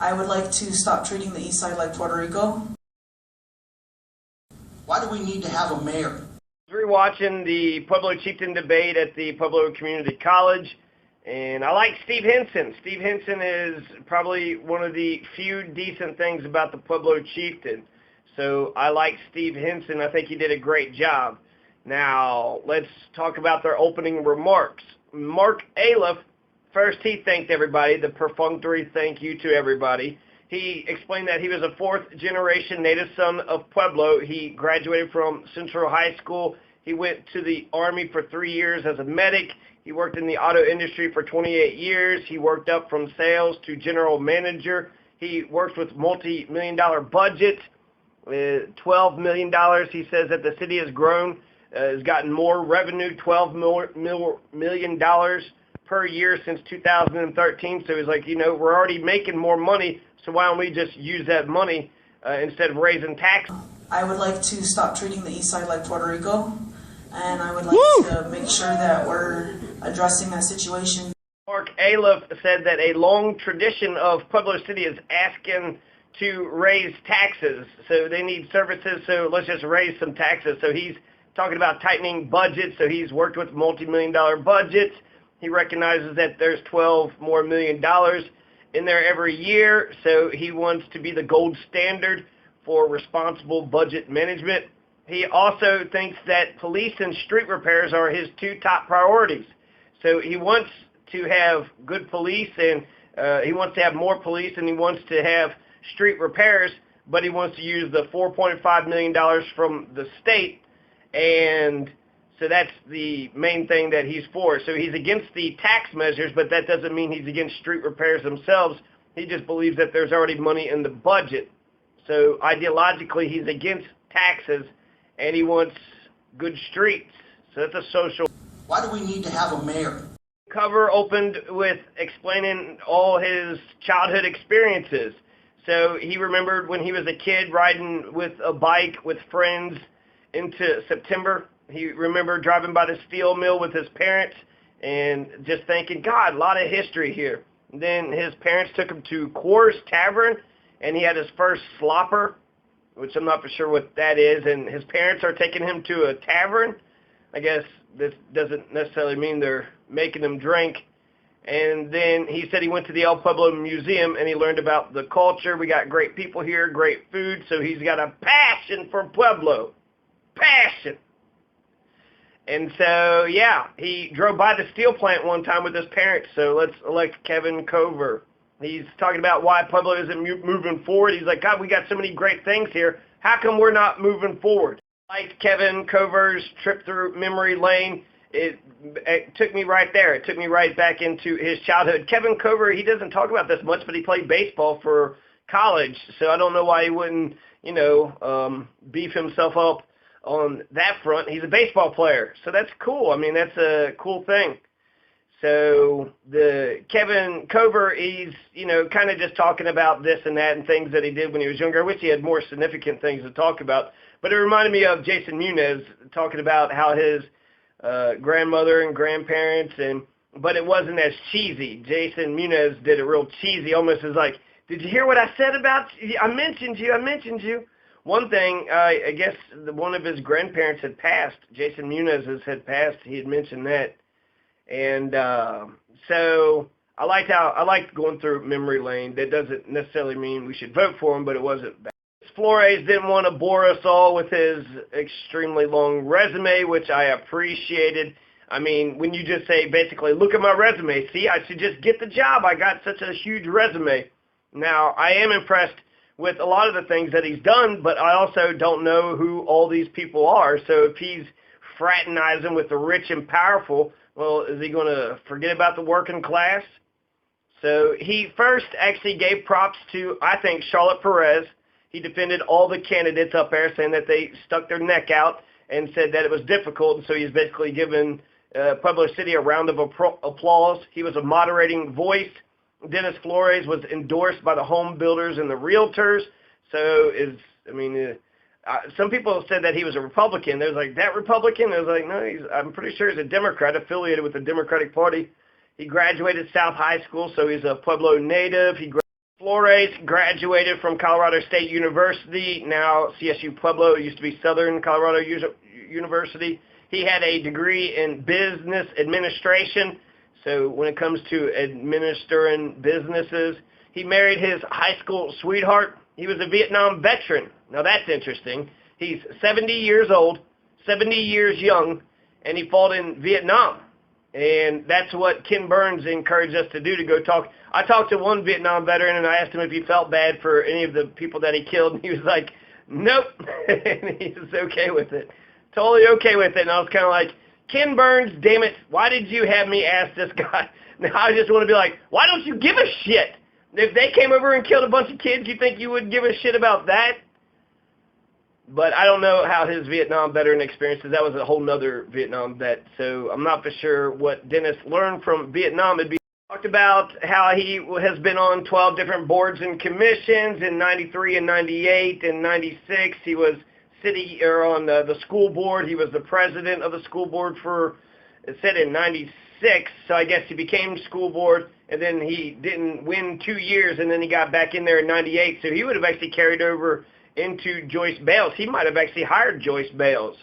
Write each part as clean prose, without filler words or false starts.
I would like to stop treating the East Side like Puerto Rico. Why do we need to have a mayor? We're watching the Pueblo Chieftain debate at the Pueblo Community College, and I like Steve Henson. Steve Henson is probably one of the few decent things about the Pueblo Chieftain. So I like Steve Henson. I think he did a great job. Now, let's talk about their opening remarks. Mark Aliff, first he thanked everybody, the perfunctory thank you to everybody. He explained that he was a fourth-generation native son of Pueblo. He graduated from Central High School. He went to the Army for 3 years as a medic. He worked in the auto industry for 28 years. He worked up from sales to general manager. He worked with multi-million-dollar budgets. $12 million, he says, that the city has grown, has gotten more revenue, $12 million per year since 2013. So he's like, we're already making more money, so why don't we just use that money instead of raising taxes? I would like to stop treating the East Side like Puerto Rico, and I would like to make sure that we're addressing that situation. Mark Aliff said that a long tradition of Pueblo City is asking to raise taxes. So they need services, so let's just raise some taxes. So he's talking about tightening budgets, so he's worked with multi-million-dollar budgets. He recognizes that there's $12 million more in there every year, so he wants to be the gold standard for responsible budget management. He also thinks that police and street repairs are his two top priorities. So he wants to have good police, and he wants to have more police, and he wants to have street repairs, but he wants to use the $4.5 million from the state, and so that's the main thing that he's for. So he's against the tax measures, but that doesn't mean he's against street repairs themselves. He just believes that there's already money in the budget. So ideologically, he's against taxes, and he wants good streets. So that's a social. Why do we need to have a mayor? Cover opened with explaining all his childhood experiences. So he remembered when he was a kid riding with a bike with friends into September. He remembered driving by the steel mill with his parents and just thinking, God, a lot of history here. And then his parents took him to Coors Tavern, and he had his first slopper, which I'm not for sure what that is. And his parents are taking him to a tavern. I guess this doesn't necessarily mean they're making him drink. And then he said he went to the El Pueblo Museum, and he learned about the culture. We got great people here, great food, so he's got a passion for Pueblo. Passion. And so, yeah, he drove by the steel plant one time with his parents, so let's elect Kevin Cover. He's talking about why Pueblo isn't moving forward. He's like, God, we got so many great things here. How come we're not moving forward? Like Kevin Cover's trip through memory lane, it took me right there. It took me right back into his childhood. Kevin Cover, he doesn't talk about this much, but he played baseball for college, so I don't know why he wouldn't, beef himself up on that front. He's a baseball player, so that's cool. I mean, that's a cool thing. So the Kevin Cover, he's, kind of just talking about this and that and things that he did when he was younger. I wish he had more significant things to talk about, but it reminded me of Jason Muniz talking about how his grandmother and grandparents, but it wasn't as cheesy. Jason Muniz did it real cheesy, almost as like, did you hear what I said about you? I mentioned you. One thing, I guess one of his grandparents had passed. Jason Muniz had passed. He had mentioned that. And so I liked going through memory lane. That doesn't necessarily mean we should vote for him, but it wasn't bad. Flores didn't want to bore us all with his extremely long resume, which I appreciated. I mean, when you just say, basically, look at my resume. See, I should just get the job. I got such a huge resume. Now, I am impressed with a lot of the things that he's done, but I also don't know who all these people are. So if he's fraternizing with the rich and powerful, well, is he going to forget about the working class? So he first actually gave props to, I think, Charlotte Perez. He defended all the candidates up there, saying that they stuck their neck out and said that it was difficult. And so he's basically given Pueblo City a round of applause. He was a moderating voice. Dennis Flores was endorsed by the home builders and the realtors. So some people said that he was a Republican. They was like, that Republican? I was like, no, I'm pretty sure he's a Democrat affiliated with the Democratic Party. He graduated South High School, so he's a Pueblo native. He Flores graduated from Colorado State University, now CSU Pueblo. It used to be Southern Colorado University. He had a degree in business administration. So when it comes to administering businesses, he married his high school sweetheart. He was a Vietnam veteran. Now that's interesting. He's 70 years old, 70 years young, and he fought in Vietnam. And that's what Ken Burns encouraged us to do, to go talk. I talked to one Vietnam veteran, and I asked him if he felt bad for any of the people that he killed, and he was like, nope. And he was okay with it. Totally okay with it. And I was kind of like, Ken Burns, damn it, why did you have me ask this guy? Now I just want to be like, why don't you give a shit? If they came over and killed a bunch of kids, you think you would give a shit about that? But I don't know how his Vietnam veteran experience is. That was a whole nother Vietnam vet, so I'm not for sure what Dennis learned from Vietnam. He talked about how he has been on 12 different boards and commissions in 93 and 98 and 96. He was on the school board. He was the president of the school board for, it said in 96, so I guess he became school board, and then he didn't win 2 years, and then he got back in there in 98, so he would have actually carried over into Joyce Bales. He might have actually hired Joyce Bales,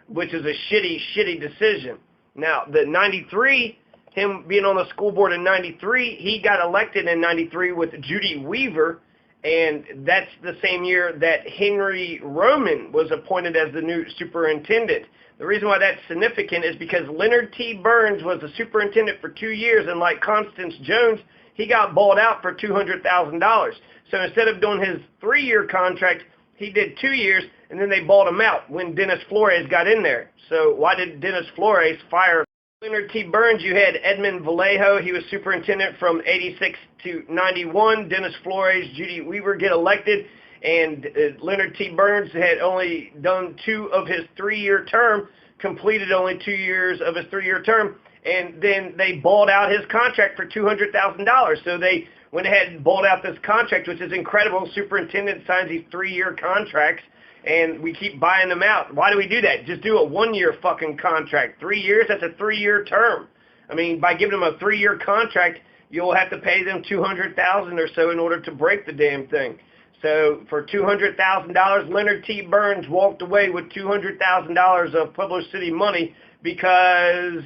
which is a shitty decision. Now, the 93, him being on the school board in 93, he got elected in 93 with Judy Weaver, and that's the same year that Henry Roman was appointed as the new superintendent. The reason why that's significant is because Leonard T. Burns was the superintendent for 2 years, and like Constance Jones, he got bought out for $200,000. So instead of doing his 3-year contract, he did 2 years, and then they bought him out when Dennis Flores got in there. So why did Dennis Flores fire Leonard T. Burns? You had Edmund Vallejo. He was superintendent from 86 to 91. Dennis Flores, Judy Weaver get elected, and Leonard T. Burns had only done 2 of his 3-year term, completed only 2 years of his 3-year term, and then they bought out his contract for $200,000. So they went ahead and bought out this contract, which is incredible. Superintendent signs these 3-year contracts, and we keep buying them out. Why do we do that? Just do a 1-year fucking contract. 3 years, that's a 3-year term. I mean, by giving them a 3-year contract, you'll have to pay them $200,000 or so in order to break the damn thing. So for $200,000, Leonard T. Burns walked away with $200,000 of Pueblo City money because,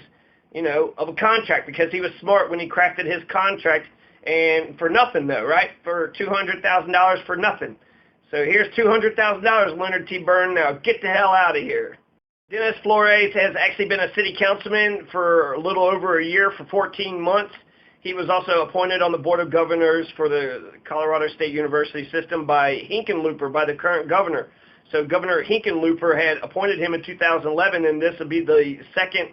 you know, of a contract, because he was smart when he crafted his contract. And for nothing, though, right? For $200,000 for nothing. So here's $200,000, Leonard T. Burns. Now get the hell out of here. Dennis Flores has actually been a city councilman for a little over a year, for 14 months. He was also appointed on the Board of Governors for the Colorado State University system by Hickenlooper, by the current governor. So Governor Hickenlooper had appointed him in 2011, and this will be the second.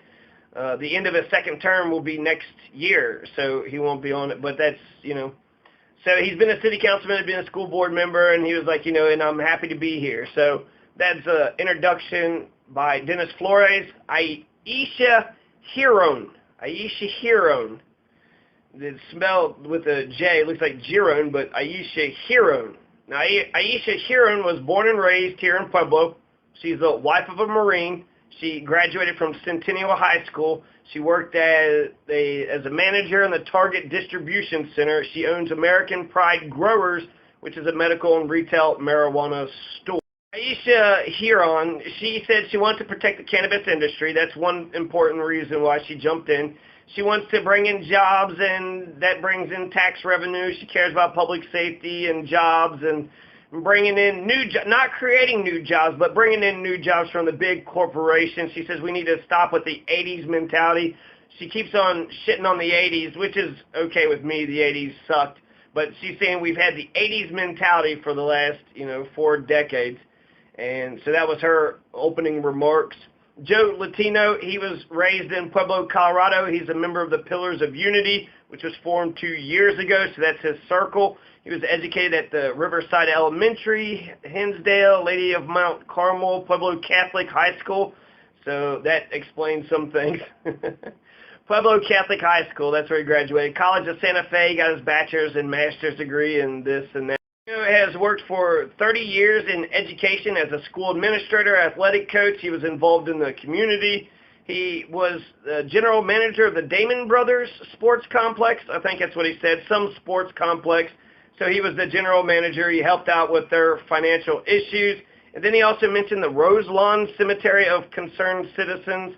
The end of his second term will be next year, so he won't be on it, but that's, you know. So he's been a city councilman, he's been a school board member, and he was like, you know, and I'm happy to be here. So that's an introduction by Dennis Flores. Aisha Hiron. Aisha Hiron. It's spelled with a J. It looks like Giron, but Aisha Hiron. Now, Aisha Hiron was born and raised here in Pueblo. She's the wife of a Marine. She graduated from Centennial High School. She worked as a manager in the Target Distribution Center. She owns American Pride Growers, which is a medical and retail marijuana store. Aisha Hiron, she said she wants to protect the cannabis industry. That's one important reason why she jumped in. She wants to bring in jobs, and that brings in tax revenue. She cares about public safety and jobs, and bringing in not creating new jobs, but bringing in new jobs from the big corporations. She says we need to stop with the 80s mentality. She keeps on shitting on the 80s, which is okay with me. The 80s sucked. But she's saying we've had the 80s mentality for the last, 4 decades. And so that was her opening remarks. Joe Latino, he was raised in Pueblo, Colorado. He's a member of the Pillars of Unity, which was formed 2 years ago, so that's his circle. He was educated at the Riverside Elementary, Hinsdale, Lady of Mount Carmel, Pueblo Catholic High School. So that explains some things. Pueblo Catholic High School, that's where he graduated. College of Santa Fe, got his bachelor's and master's degree in this and that. He has worked for 30 years in education as a school administrator, athletic coach. He was involved in the community. He was the general manager of the Damon Brothers Sports Complex. I think that's what he said, some sports complex. So he was the general manager. He helped out with their financial issues. And then he also mentioned the Roselawn Cemetery of Concerned Citizens.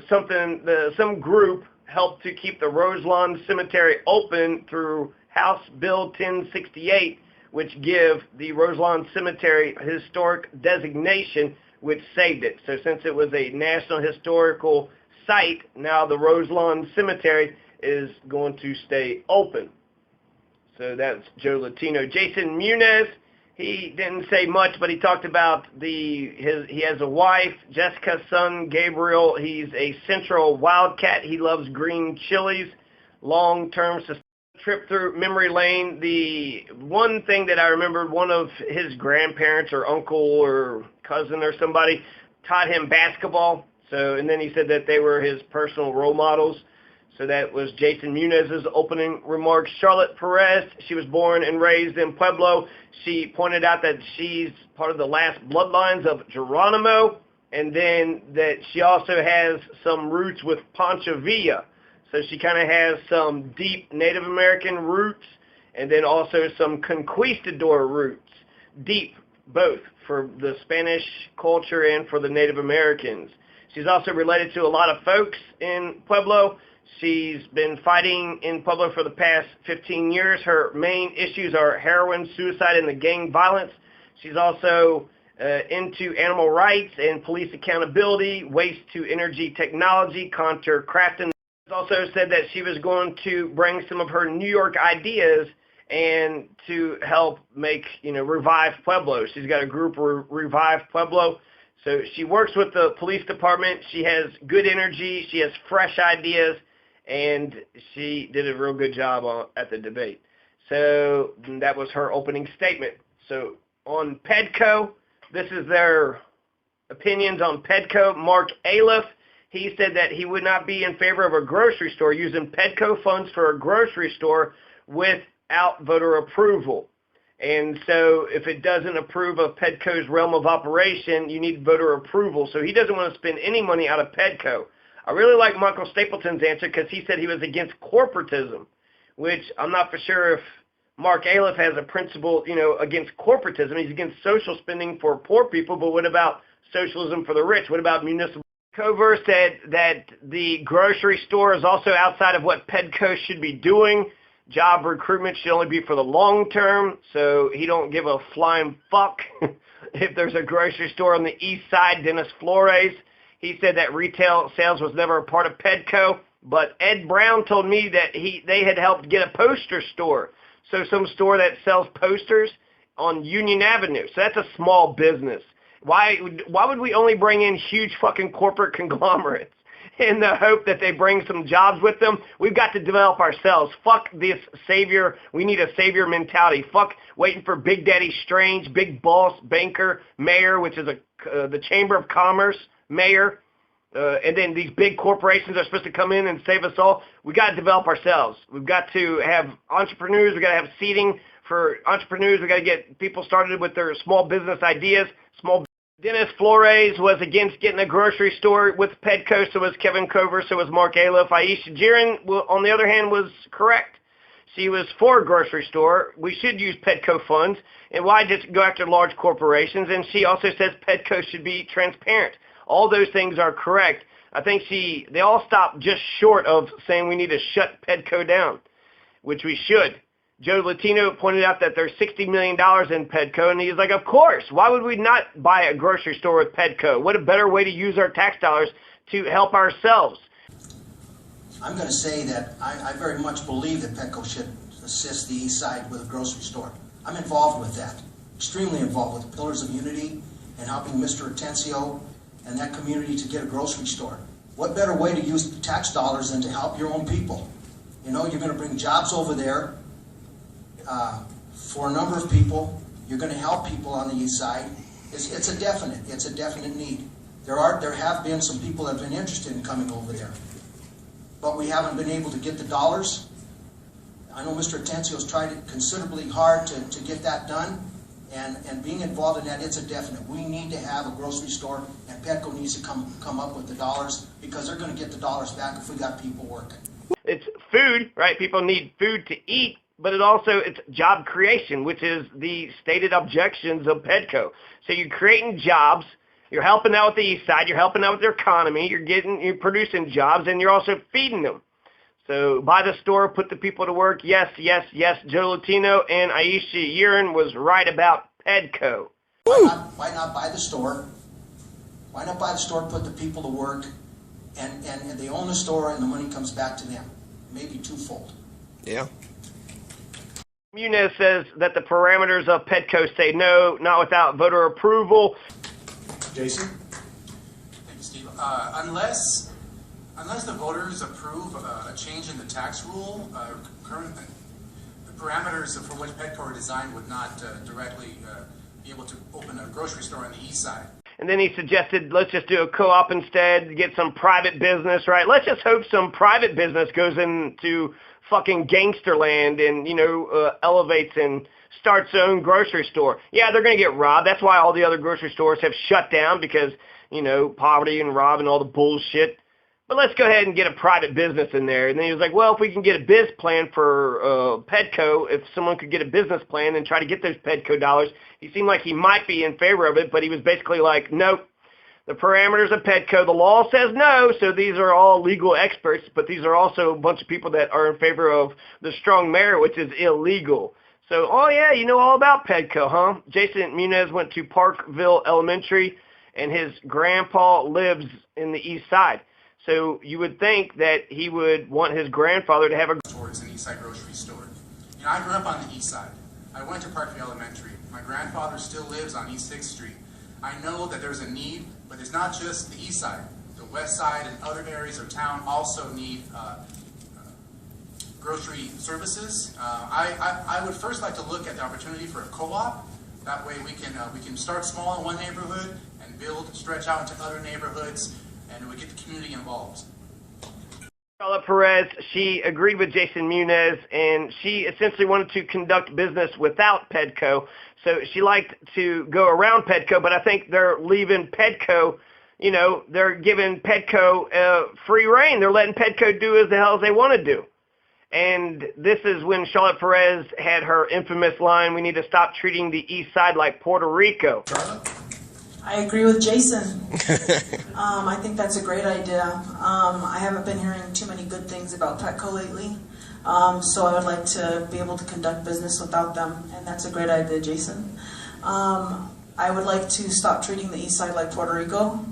Some group helped to keep the Roselawn Cemetery open through House Bill 1068, which give the Roselawn Cemetery historic designation, which saved it. So since it was a National Historical Site, now the Roselawn Cemetery is going to stay open. So that's Joe Latino. Jason Muniz, he didn't say much, but he talked about he has a wife, Jessica's son, Gabriel. He's a Central Wildcat. He loves green chilies. Long-term trip through memory lane. The one thing that I remembered, one of his grandparents or uncle or cousin or somebody taught him basketball. And then he said that they were his personal role models. So that was Jason Muniz's opening remarks. Charlotte Perez, she was born and raised in Pueblo. She pointed out that she's part of the last bloodlines of Geronimo, and then that she also has some roots with Pancho Villa. So she kind of has some deep Native American roots, and then also some conquistador roots. Deep, both, for the Spanish culture and for the Native Americans. She's also related to a lot of folks in Pueblo. She's been fighting in Pueblo for the past 15 years. Her main issues are heroin, suicide, and the gang violence. She's also into animal rights and police accountability, waste to energy technology, Contra Crafton. She's also said that she was going to bring some of her New York ideas and to help make, revive Pueblo. She's got a group, Revive Pueblo. So she works with the police department. She has good energy. She has fresh ideas. And she did a real good job at the debate. So that was her opening statement. So on PEDCO, this is their opinions on PEDCO. Mark Aliff, he said that he would not be in favor of a grocery store using PEDCO funds for a grocery store without voter approval. And so if it doesn't approve of PEDCO's realm of operation, you need voter approval. So he doesn't want to spend any money out of PEDCO. I really like Michael Stapleton's answer because he said he was against corporatism, which I'm not for sure if Mark Aliff has a principle, against corporatism. He's against social spending for poor people, but what about socialism for the rich? What about municipal? Cover said that the grocery store is also outside of what PEDCO should be doing. Job recruitment should only be for the long term, so he don't give a flying fuck if there's a grocery store on the east side, Dennis Flores. He said that retail sales was never a part of PEDCO, but Ed Brown told me that they had helped get a poster store. So some store that sells posters on Union Avenue. So that's a small business. Why would we only bring in huge fucking corporate conglomerates in the hope that they bring some jobs with them? We've got to develop ourselves. Fuck this savior. We need a savior mentality. Fuck waiting for Big Daddy Strange, Big Boss, Banker, Mayor, which is the Chamber of Commerce, Mayor, and then these big corporations are supposed to come in and save us all. We got to develop ourselves. We've got to have entrepreneurs. We got to have seating for entrepreneurs. We got to get people started with their small business ideas. Dennis Flores was against getting a grocery store with PEDCO, so was Kevin Cover, so was Mark Aliff. Aisha Jiren, on the other hand, was correct. She was for a grocery store. We should use PEDCO funds, and why just go after large corporations? And she also says PEDCO should be transparent. All those things are correct. I think they all stopped just short of saying we need to shut PEDCO down, which we should. Joe Latino pointed out that there's $60 million in PEDCO, and he's like, of course. Why would we not buy a grocery store with PEDCO? What a better way to use our tax dollars to help ourselves. I'm going to say that I very much believe that PEDCO should assist the East Side with a grocery store. I'm involved with that, extremely involved with the Pillars of Unity and helping Mr. Atencio and that community to get a grocery store. What better way to use tax dollars than to help your own people? You're going to bring jobs over there for a number of people. You're going to help people on the East Side. It's a definite need. There have been some people that have been interested in coming over there, but we haven't been able to get the dollars. I know Mr. Atencio's tried it considerably hard to get that done. And being involved in that, it's a definite. We need to have a grocery store, and PEDCO needs to come up with the dollars because they're going to get the dollars back if we got people working. It's food, right? People need food to eat, but it's job creation, which is the stated objections of PEDCO. So you're creating jobs, you're helping out with the east side, you're helping out with their economy, you're producing jobs, and you're also feeding them. So buy the store, put the people to work. Yes, yes, yes. Joe Latino and Aisha Urin was right about PEDCO. Why not buy the store? Why not buy the store, put the people to work, and they own the store and the money comes back to them? Maybe twofold. Yeah. Muniz says that the parameters of PEDCO say no, not without voter approval. Jason? Thank you, Steve. Unless the voters approve a change in the tax rule, the parameters for which PEDCO are designed would not directly be able to open a grocery store on the east side. And then he suggested, let's just do a co-op instead, get some private business, right? Let's just hope some private business goes into fucking gangster land and, elevates and starts their own grocery store. Yeah, they're going to get robbed. That's why all the other grocery stores have shut down because, poverty and robbing, all the bullshit. But let's go ahead and get a private business in there. And then he was like, well, if we can get a biz plan for PEDCO, if someone could get a business plan and try to get those PEDCO dollars, he seemed like he might be in favor of it, but he was basically like, nope, the parameters of PEDCO, the law says no, so these are all legal experts, but these are also a bunch of people that are in favor of the strong mayor, which is illegal. So, oh yeah, you know all about PEDCO, huh? Jason Muniz went to Parkville Elementary, and his grandpa lives in the east side. So you would think that he would want his grandfather to have a... Towards an east side grocery store. I grew up on the east side. I went to Parkville Elementary. My grandfather still lives on East 6th Street. I know that there's a need, but it's not just the east side. The west side and other areas of town also need grocery services. I would first like to look at the opportunity for a co-op. That way we can start small in one neighborhood and stretch out into other neighborhoods, and we get the community involved. Charlotte Perez, she agreed with Jason Muniz, and she essentially wanted to conduct business without PEDCO. So she liked to go around PEDCO, but I think they're leaving PEDCO, they're giving PEDCO free reign. They're letting PEDCO do as the hell as they want to do. And this is when Charlotte Perez had her infamous line, we need to stop treating the east side like Puerto Rico. Charlotte? I agree with Jason. I think that's a great idea. I haven't been hearing too many good things about PEDCO lately, so I would like to be able to conduct business without them, and that's a great idea, Jason. I would like to stop treating the east side like Puerto Rico.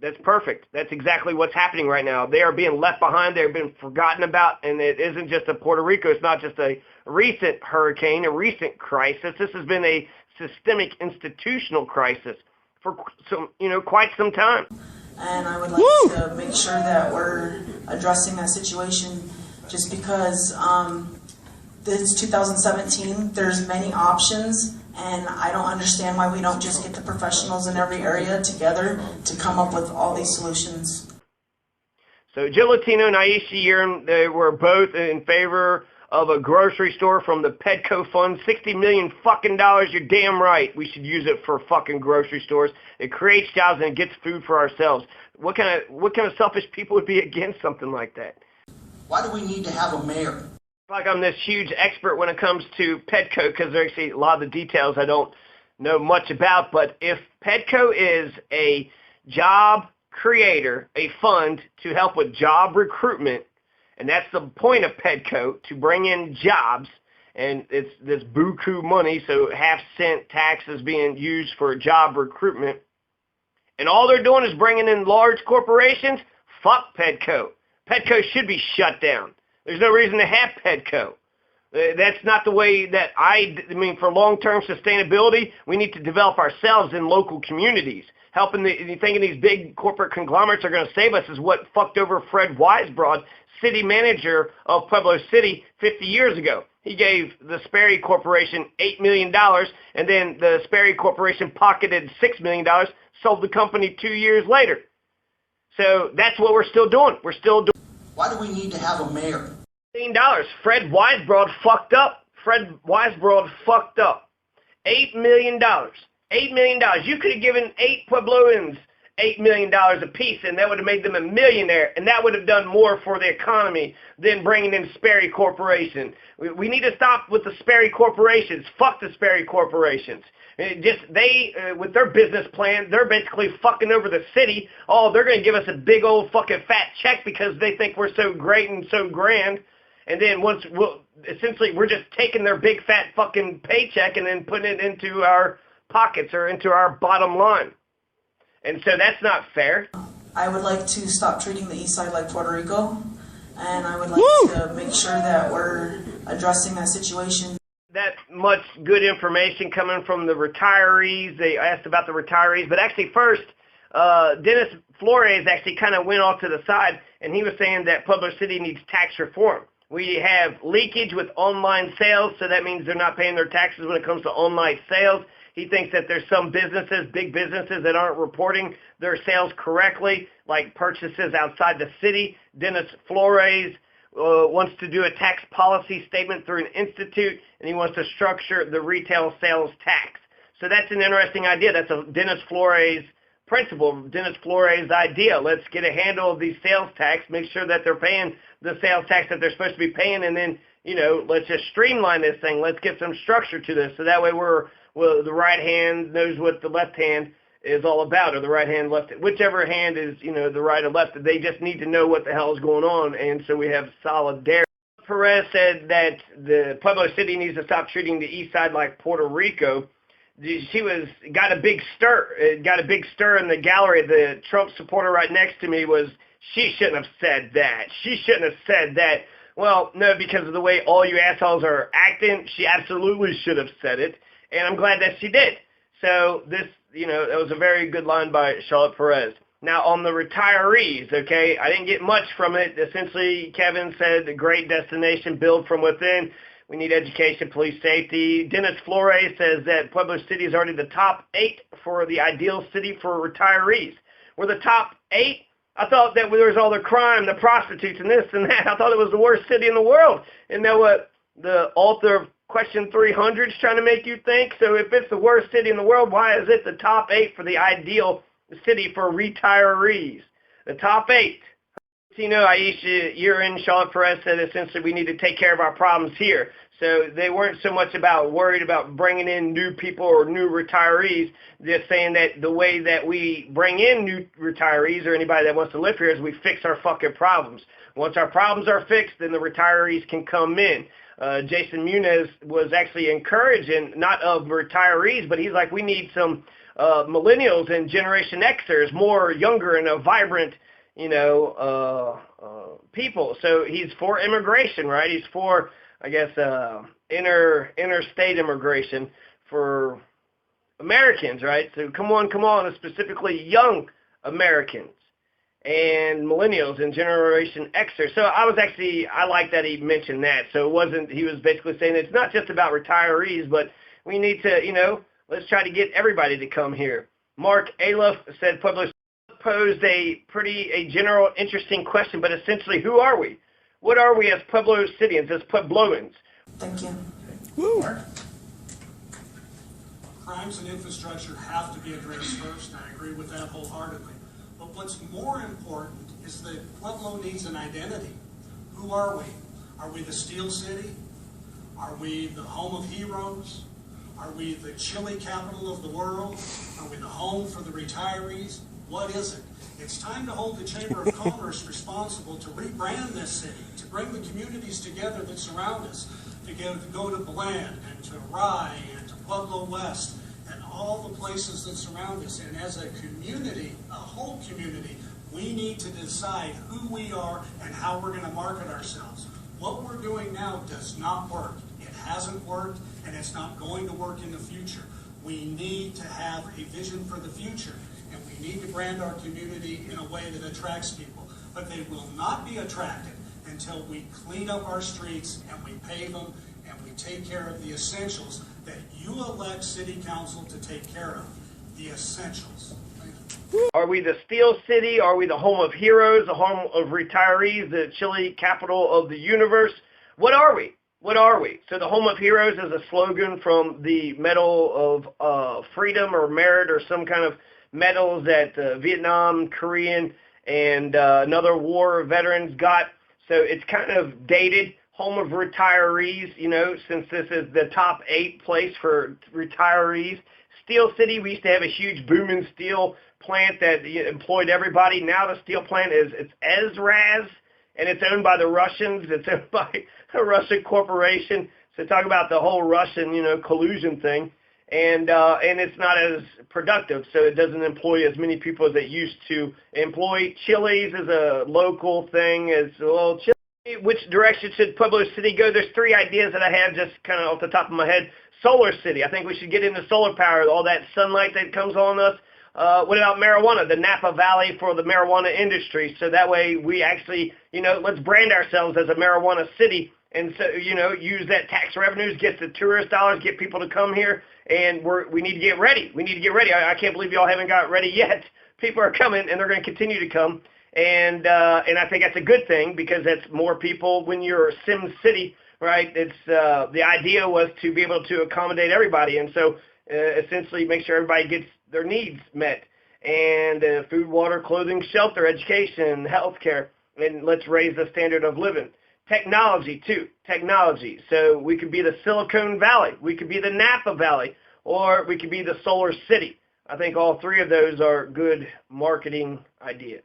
That's perfect. That's exactly what's happening right now. They are being left behind. They're being forgotten about, and it isn't just a Puerto Rico. It's not just a recent hurricane, a recent crisis. This has been a systemic institutional crisis for quite some time. And I would like to make sure that we're addressing that situation just because this is 2017, there's many options, and I don't understand why we don't just get the professionals in every area together to come up with all these solutions. So Joe Latino and Aisha Urin, they were both in favor of a grocery store from the PEDCO fund. $60 million fucking dollars. You're damn right. We should use it for fucking grocery stores. It creates jobs and it gets food for ourselves. What kind of selfish people would be against something like that? Why do we need to have a mayor? Like I'm this huge expert when it comes to PEDCO because there's actually a lot of the details I don't know much about. But if PEDCO is a job creator, a fund to help with job recruitment, and that's the point of PEDCO, to bring in jobs, and it's this buku money, so half-cent taxes being used for job recruitment, and all they're doing is bringing in large corporations, fuck PEDCO. PEDCO should be shut down. There's no reason to have PEDCO. That's not the way that I mean, for long-term sustainability, we need to develop ourselves in local communities. You thinking these big corporate conglomerates are going to save us is what fucked over Fred Weisbrod, city manager of Pueblo City 50 years ago. He gave the Sperry Corporation $8 million, and then the Sperry Corporation pocketed $6 million, sold the company 2 years later. So that's what we're still doing. Why do we need to have a mayor? $8 million. Fred Weisbrod fucked up. $8 million. $8 million. You could have given 8 Puebloans $8 million apiece, and that would have made them a millionaire, and that would have done more for the economy than bringing in Sperry Corporation. We need to stop with the Sperry Corporations. Fuck the Sperry Corporations. With their business plan, they're basically fucking over the city. Oh, they're going to give us a big old fucking fat check because they think we're so great and so grand. And then essentially we're just taking their big fat fucking paycheck and then putting it into our pockets or into our bottom line. And so that's not fair. I would like to stop treating the East Side like Puerto Rico, and I would like to make sure that we're addressing that situation. That much good information coming from the retirees. They asked about the retirees, but actually first, Dennis Flores actually kind of went off to the side, and he was saying that Pueblo City needs tax reform. We have leakage with online sales, so that means they're not paying their taxes when it comes to online sales. He thinks that there's some businesses, big businesses, that aren't reporting their sales correctly, like purchases outside the city. Dennis Flores wants to do a tax policy statement through an institute, and he wants to structure the retail sales tax. So that's an interesting idea. That's a Dennis Flores principle, Dennis Flores idea. Let's get a handle of these sales tax, make sure that they're paying the sales tax that they're supposed to be paying, and then, let's just streamline this thing. Let's get some structure to this, so that way the right hand knows what the left hand is all about, or the right hand, left, whichever hand is, the right or left. They just need to know what the hell is going on, and so we have solidarity. Perez said that the Pueblo City needs to stop treating the East Side like Puerto Rico. She got a big stir. It got a big stir in the gallery. The Trump supporter right next to me she shouldn't have said that. She shouldn't have said that. Well, no, because of the way all you assholes are acting, she absolutely should have said it, and I'm glad that she did. So that was a very good line by Charlotte Perez. Now, on the retirees, okay, I didn't get much from it. Essentially, Kevin said the great destination, build from within. We need education, police safety. Dennis Flores says that Pueblo City is already the top 8 for the ideal city for retirees. We're the top 8? I thought that there was all the crime, the prostitutes, and this and that. I thought it was the worst city in the world. Isn't that what the author of Question 300 is trying to make you think? So if it's the worst city in the world, why is it the top 8 for the ideal city for retirees? The top 8. Aisha, you're in. Charlotte Perez said essentially we need to take care of our problems here. So they weren't so much worried about bringing in new people or new retirees. They're saying that the way that we bring in new retirees or anybody that wants to live here is we fix our fucking problems. Once our problems are fixed, then the retirees can come in. Jason Muniz was actually encouraging, not of retirees, but he's like, we need some millennials and Generation Xers, more younger and a vibrant, people. So he's for immigration, right? He's for, I guess, interstate immigration for Americans, right? So come on, and specifically young Americans and millennials and Generation Xers. So I like that he mentioned that. So he was basically saying it's not just about retirees, but we need to, let's try to get everybody to come here. Mark Aliff said Pueblo posed a general, interesting question, but essentially, who are we? What are we as Pueblo Cityans, as Puebloans? Thank you. Woo. Crimes and infrastructure have to be addressed first, and I agree with that wholeheartedly. But what's more important is that Pueblo needs an identity. Who are we? Are we the Steel City? Are we the home of heroes? Are we the chili capital of the world? Are we the home for the retirees? What is it? It's time to hold the Chamber of Commerce responsible to rebrand this city, to bring the communities together that surround us, to go to Bland and to Rye and to Pueblo West and all the places that surround us. And as a community, a whole community, we need to decide who we are and how we're going to market ourselves. What we're doing now does not work. It hasn't worked, and it's not going to work in the future. We need to have a vision for the future. And we need to brand our community in a way that attracts people. But they will not be attracted until we clean up our streets and we pave them and we take care of the essentials that you elect City Council to take care of. The essentials. Are we the Steel City? Are we the home of heroes, the home of retirees, the chili capital of the universe? What are we? What are we? So the home of heroes is a slogan from the Medal of Freedom or Merit or some kind of medals that Vietnam, Korean, and another war veterans got. So it's kind of dated. Home of retirees, you know, since this is the top 8 place for retirees. Steel City, we used to have a huge booming steel plant that employed everybody. Now the steel plant it's Ezraz, and it's owned by the Russians. It's owned by a Russian corporation. So talk about the whole Russian, you know, collusion thing. And it's not as productive, so it doesn't employ as many people as it used to employ. Chili's is a local thing. It's well, Chili's. Which direction should Pueblo City go? There's 3 ideas that I have just kind of off the top of my head. Solar City. I think we should get into solar power, all that sunlight that comes on us. What about marijuana? The Napa Valley for the marijuana industry. So that way we actually, you know, let's brand ourselves as a marijuana city. And so, you know, use that tax revenues, get the tourist dollars, get people to come here. And we need to get ready. We need to get ready. I can't believe y'all haven't got ready yet. People are coming, and they're going to continue to come. And I think that's a good thing because that's more people when you're Sim City, right? It's the idea was to be able to accommodate everybody, and so essentially make sure everybody gets their needs met. And food, water, clothing, shelter, education, healthcare, and let's raise the standard of living. Technology too, technology. So we could be the Silicon Valley, we could be the Napa Valley, or we could be the Solar City. I think all 3 of those are good marketing ideas.